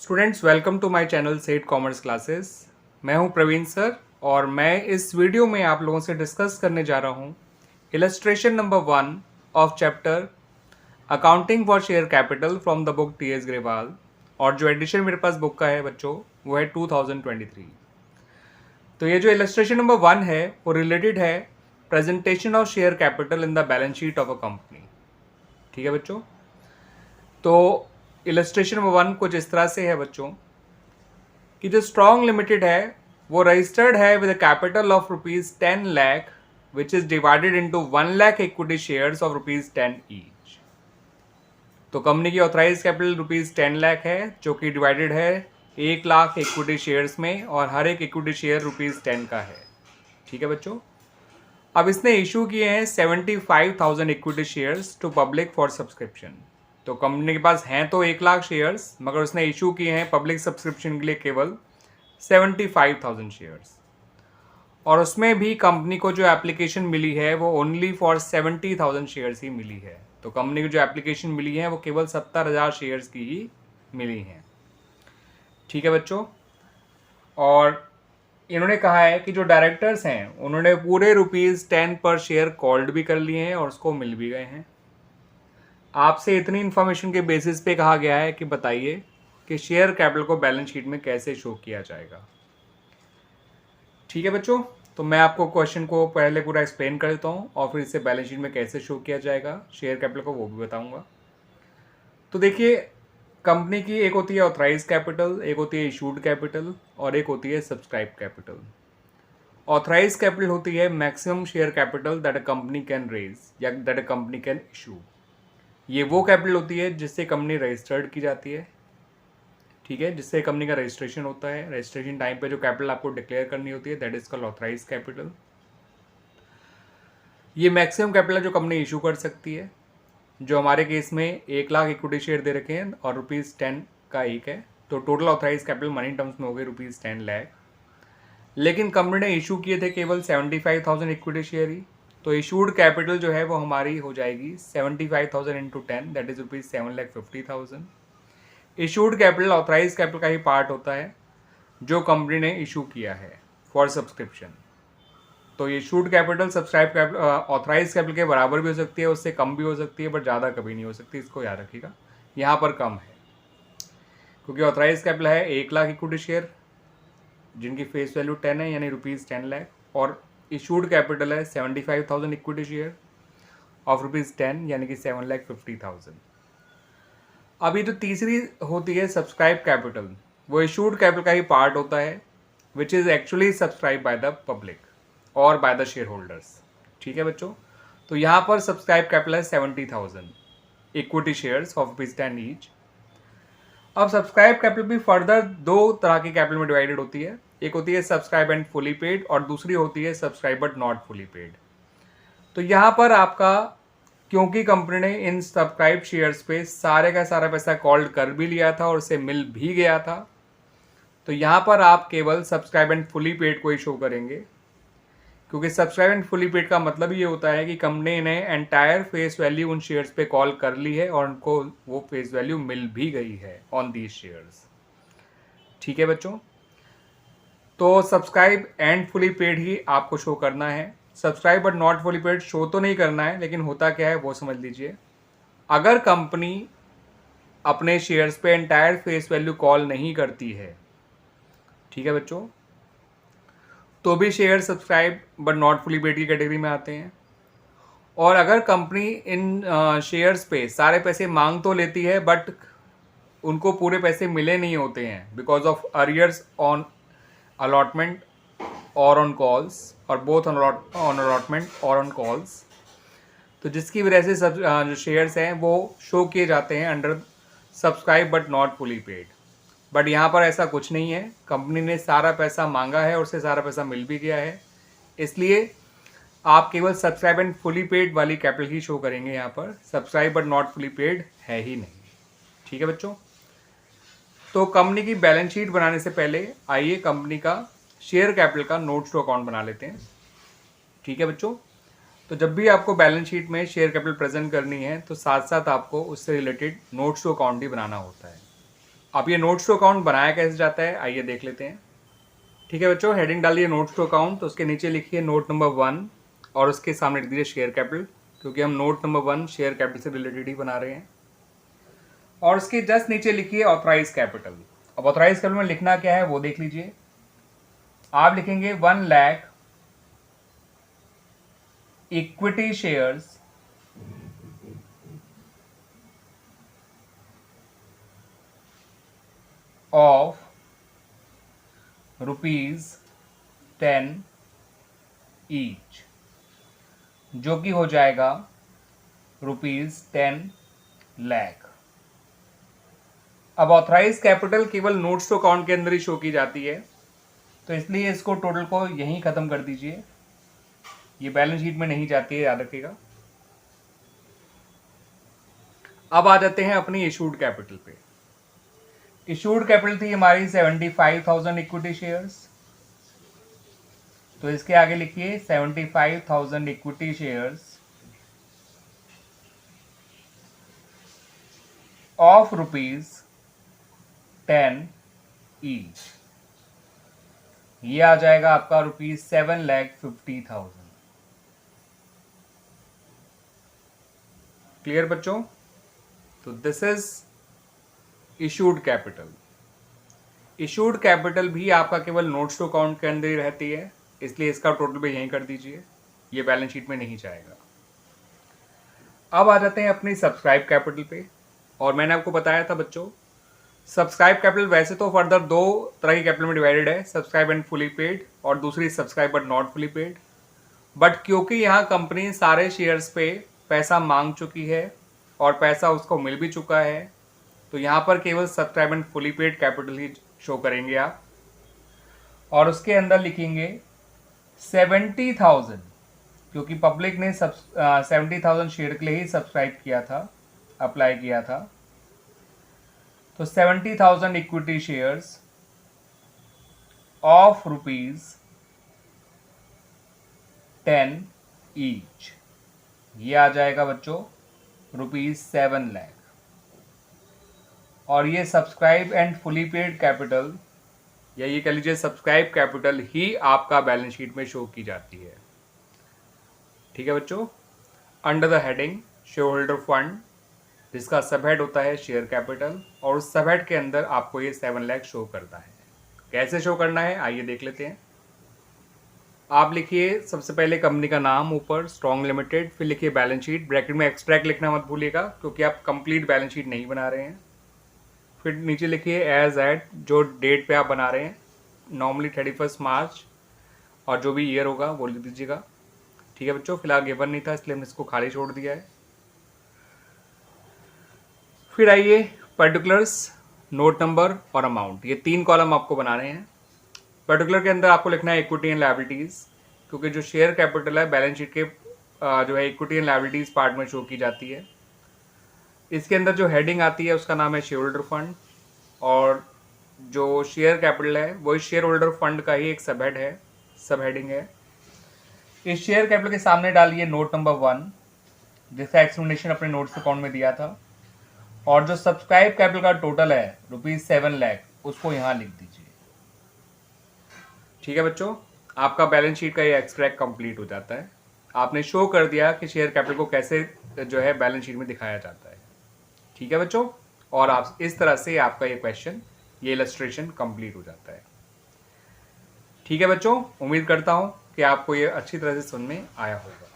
Students welcome to my channel Seth commerce classes. मैं हूं Praveen sir और मैं इस वीडियो में आप लोगों से डिस्कस करने जा रहा हूं illustration number 1 of chapter accounting for share capital from the book T.S.. Grewal. और जो एडिशन मेरे पास बुक का है बच्चों वो है 2023। तो ये जो इलस्ट्रेशन नंबर 1 है वो रिलेटेड है presentation of share capital in the balance sheet of a company. ठीक है बच्चों, तो इलस्ट्रेशन नंबर 1 कुछ इस तरह से है बच्चों कि जो स्ट्रॉन्ग लिमिटेड है वो रजिस्टर्ड है with capital of ₹10 lakh which is divided into 1 lakh equity shares of ₹10 each. तो कंपनी की ऑथराइज कैपिटल ₹10 लाख है जो कि डिवाइडेड है 1 लाख इक्विटी शेयर्स में और हर एक इक्विटी शेयर ₹10 का है। ठीक है बच्चों, अब इसने इशू किए हैं 75,000 equity shares to public for subscription. तो कंपनी के पास हैं तो 1 लाख शेयर्स, मगर उसने इशू किए हैं पब्लिक सब्सक्रिप्शन के लिए केवल 75,000 शेयर्स। और उसमें भी कंपनी को जो एप्लीकेशन मिली है वो ओनली फॉर 70,000 शेयर्स ही मिली है। तो कंपनी को जो एप्लीकेशन मिली है वो केवल 70,000 शेयर्स की ही मिली हैं। ठीक है बच्चों, और इन्होंने कहा है कि जो डायरेक्टर्स हैं उन्होंने पूरे ₹10 पर शेयर कॉल्ड भी कर लिए हैं और उसको मिल भी गए हैं। आपसे इतनी इन्फॉर्मेशन के बेसिस पे कहा गया है कि बताइए कि शेयर कैपिटल को बैलेंस शीट में कैसे शो किया जाएगा। ठीक है बच्चों, तो मैं आपको क्वेश्चन को पहले पूरा एक्सप्लेन कर देता हूँ और फिर इसे बैलेंस शीट में कैसे शो किया जाएगा शेयर कैपिटल को वो भी बताऊँगा। तो देखिए, कंपनी की एक होती है ऑथराइज कैपिटल, एक होती है इशूड कैपिटल और एक होती है सब्सक्राइब कैपिटल। ऑथराइज कैपिटल होती है maximum share capital that a company can raise या that a company can issue. ये वो कैपिटल होती है जिससे कंपनी रजिस्टर्ड की जाती है। ठीक है, जिससे कंपनी का रजिस्ट्रेशन होता है। रजिस्ट्रेशन टाइम पे जो कैपिटल आपको डिक्लेयर करनी होती है that is called authorise capital. ये मैक्सिमम कैपिटल जो कंपनी इशू कर सकती है, जो हमारे केस में 1 लाख इक्विटी शेयर दे रखे हैं और ₹10 का एक है, तो total authorise capital money terms में हो गए ₹10 लाख। लेकिन कंपनी ने इशू किए थे केवल 75,000 इक्विटी शेयर ही, तो इशूड कैपिटल जो है वो हमारी हो जाएगी 75,000 into 10 that is ₹7,50,000। Issued capital authorise capital का ही पार्ट होता है जो कंपनी ने इशू किया है फॉर सब्सक्रिप्शन। तो issued capital subscribe capital authorise capital के बराबर भी हो सकती है, उससे कम भी हो सकती है, बट ज़्यादा कभी नहीं हो सकती, इसको याद रखिएगा। यहाँ पर कम है क्योंकि ऑथराइज कैपिटल है 1 लाख इक्विटी शेयर जिनकी फेस वैल्यू 10 है यानी ₹10 लाख, और इशूड कैपिटल है 75,000 इक्विटी शेयर ऑफ ₹10 यानी कि 7,50,000। अभी जो तीसरी होती है सब्सक्राइब कैपिटल, वो इशूड कैपिटल का ही पार्ट होता है which is actually subscribe by the public और बाय द शेयर होल्डर्स। ठीक है बच्चों, तो यहाँ पर सब्सक्राइब कैपिटल है 70,000 इक्विटी शेयर्स ऑफ ₹10 ईच। अब सब्सक्राइब कैपिटल भी फर्दर 2 तरह की कैपिटल में डिवाइडेड होती है। एक होती है सब्सक्राइब एंड फुली पेड और दूसरी होती है subscribe but not fully paid. तो यहाँ पर आपका, क्योंकि कंपनी ने इन सब्सक्राइब शेयर्स पे सारे का सारा पैसा कॉल्ड कर भी लिया था और उसे मिल भी गया था, तो यहाँ पर आप केवल सब्सक्राइब एंड फुली पेड को ही शो करेंगे, क्योंकि सब्सक्राइब एंड फुली पेड का मतलब ये होता है कि कंपनी ने एंटायर फेस वैल्यू उन शेयर्स पे कॉल कर ली है और उनको वो फेस वैल्यू मिल भी गई है ऑन दीज शेयर्स। ठीक है बच्चों, तो सब्सक्राइब एंड फुली पेड ही आपको शो करना है। Subscribe but not fully paid show तो नहीं करना है, लेकिन होता क्या है वो समझ लीजिए। अगर कंपनी अपने शेयर्स पे एंटायर फेस वैल्यू कॉल नहीं करती है, ठीक है बच्चों, तो भी share subscribe but not fully paid की कैटेगरी में आते हैं। और अगर कंपनी इन शेयर्स पे सारे पैसे मांग तो लेती है बट उनको पूरे पैसे मिले नहीं होते हैं because of arrears on allotment और ऑन कॉल्स, और बोथ ऑन अलॉटमेंट और ऑन कॉल्स, तो जिसकी वजह से सब जो शेयर्स हैं वो शो किए जाते हैं under subscribe but not fully paid. But यहाँ पर ऐसा कुछ नहीं है, कंपनी ने सारा पैसा मांगा है और उसे सारा पैसा मिल भी गया है, इसलिए आप केवल सब्सक्राइब एंड फुली पेड वाली कैपिटल ही शो करेंगे। यहाँ पर subscribe but not fully paid है ही नहीं। ठीक है बच्चों, तो कंपनी की बैलेंस शीट बनाने से पहले आइए कंपनी का शेयर कैपिटल का नोट्स टू अकाउंट बना लेते हैं। ठीक है बच्चों, तो जब भी आपको बैलेंस शीट में शेयर कैपिटल प्रेजेंट करनी है तो साथ साथ आपको उससे रिलेटेड नोट्स टू अकाउंट भी बनाना होता है। अब ये नोट्स टू अकाउंट बनाया कैसे जाता है आइए देख लेते हैं। ठीक है बच्चों, हेडिंग डालिए नोट्स टू अकाउंट, तो उसके नीचे लिखिए नोट नंबर 1 और उसके सामने लिख दीजिए शेयर कैपिटल, क्योंकि हम नोट नंबर 1 शेयर कैपिटल से रिलेटेड ही बना रहे हैं। और उसके जस्ट नीचे लिखिए ऑथराइज कैपिटल। अब ऑथराइज कैपिटल में लिखना क्या है वो देख लीजिए। आप लिखेंगे 1 lakh equity shares of ₹10 each, जो कि हो जाएगा ₹10 लाख। अब ऑथराइज कैपिटल केवल नोट्स टू अकाउंट के अंदर ही शो की जाती है, तो इसलिए इसको टोटल को यहीं खत्म कर दीजिए, ये बैलेंस शीट में नहीं जाती है, याद रखिएगा। अब आ जाते हैं अपनी इशूड कैपिटल पे। इशूड कैपिटल थी हमारी 75,000 इक्विटी शेयर्स, तो इसके आगे लिखिए 75,000 इक्विटी शेयर्स ऑफ ₹10 ईच, ये आ जाएगा आपका ₹7,50,000। क्लियर बच्चों? तो this is issued capital. Issued capital भी आपका केवल नोट्स टू अकाउंट के अंदर ही रहती है, इसलिए इसका टोटल भी यहीं कर दीजिए, ये बैलेंस शीट में नहीं जाएगा। अब आ जाते हैं अपनी सब्सक्राइब कैपिटल पे। और मैंने आपको बताया था बच्चों, सब्सक्राइब कैपिटल वैसे तो फर्दर 2 तरह की कैपिटल में डिवाइडेड है, सब्सक्राइब एंड फुली पेड और दूसरी subscribe but not fully paid. But क्योंकि यहाँ कंपनी सारे शेयर्स पे पैसा मांग चुकी है और पैसा उसको मिल भी चुका है, तो यहाँ पर केवल subscribe and fully paid capital he show करेंगे आप। और उसके अंदर लिखेंगे 70,000, क्योंकि पब्लिक ने 70,000 शेयर के लिए ही सब्सक्राइब किया था, अप्लाई किया था, तो 70,000 इक्विटी शेयर्स ऑफ ₹10 ईच, ये आ जाएगा बच्चों ₹7 लाख। और ये subscribe and fully paid capital, या ये कह लीजिए सब्सक्राइब कैपिटल ही आपका बैलेंस शीट में शो की जाती है। ठीक है बच्चों, under the heading share holder fund, जिसका सब हेड होता है शेयर कैपिटल, और उस सब हेड के अंदर आपको ये 7 लाख शो करना है। कैसे शो करना है आइए देख लेते हैं। आप लिखिए सबसे पहले कंपनी का नाम ऊपर स्ट्रॉन्ग लिमिटेड, फिर लिखिए बैलेंस शीट, ब्रैकेट में एक्सट्रैक्ट लिखना मत भूलिएगा क्योंकि आप कंप्लीट बैलेंस शीट नहीं बना रहे हैं। फिर नीचे लिखिए एज एट, जो डेट पे आप बना रहे हैं, नॉर्मली 31 मार्च, और जो भी ईयर होगा वो लिख दीजिएगा। ठीक है बच्चों, फिलहाल गिवन नहीं था इसलिए हमने इसको खाली छोड़ दिया है। फिर आइए पर्टिकुलर्स, नोट नंबर और अमाउंट, ये 3 कॉलम आपको बनाने हैं। पर्टिकुलर के अंदर आपको लिखना है इक्विटी एंड लायबिलिटीज़, क्योंकि जो शेयर कैपिटल है बैलेंस शीट के जो है इक्विटी एंड लायबिलिटीज़ पार्ट में शो की जाती है। इसके अंदर जो हेडिंग आती है उसका नाम है शेयर होल्डर फंड, और जो शेयर कैपिटल है वो शेयर होल्डर फंड का ही एक सब हेड है, सब हेडिंग है। इस शेयर कैपिटल के सामने डालिए नोट नंबर 1, जिसका एक्सप्लेनेशन अपने नोट्स अकाउंट में दिया था, और जो सब्सक्राइब कैपिटल का टोटल है ₹7 लाख, उसको यहाँ लिख दीजिए। ठीक है बच्चों, आपका बैलेंस शीट का ये एक्सट्रैक्ट कंप्लीट हो जाता है। आपने शो कर दिया कि शेयर कैपिटल को कैसे जो है बैलेंस शीट में दिखाया जाता है। ठीक है बच्चों, और आप इस तरह से आपका ये क्वेश्चन, ये इलस्ट्रेशन कंप्लीट हो जाता है। ठीक है बच्चों, उम्मीद करता हूँ कि आपको ये अच्छी तरह से समझ में आया होगा।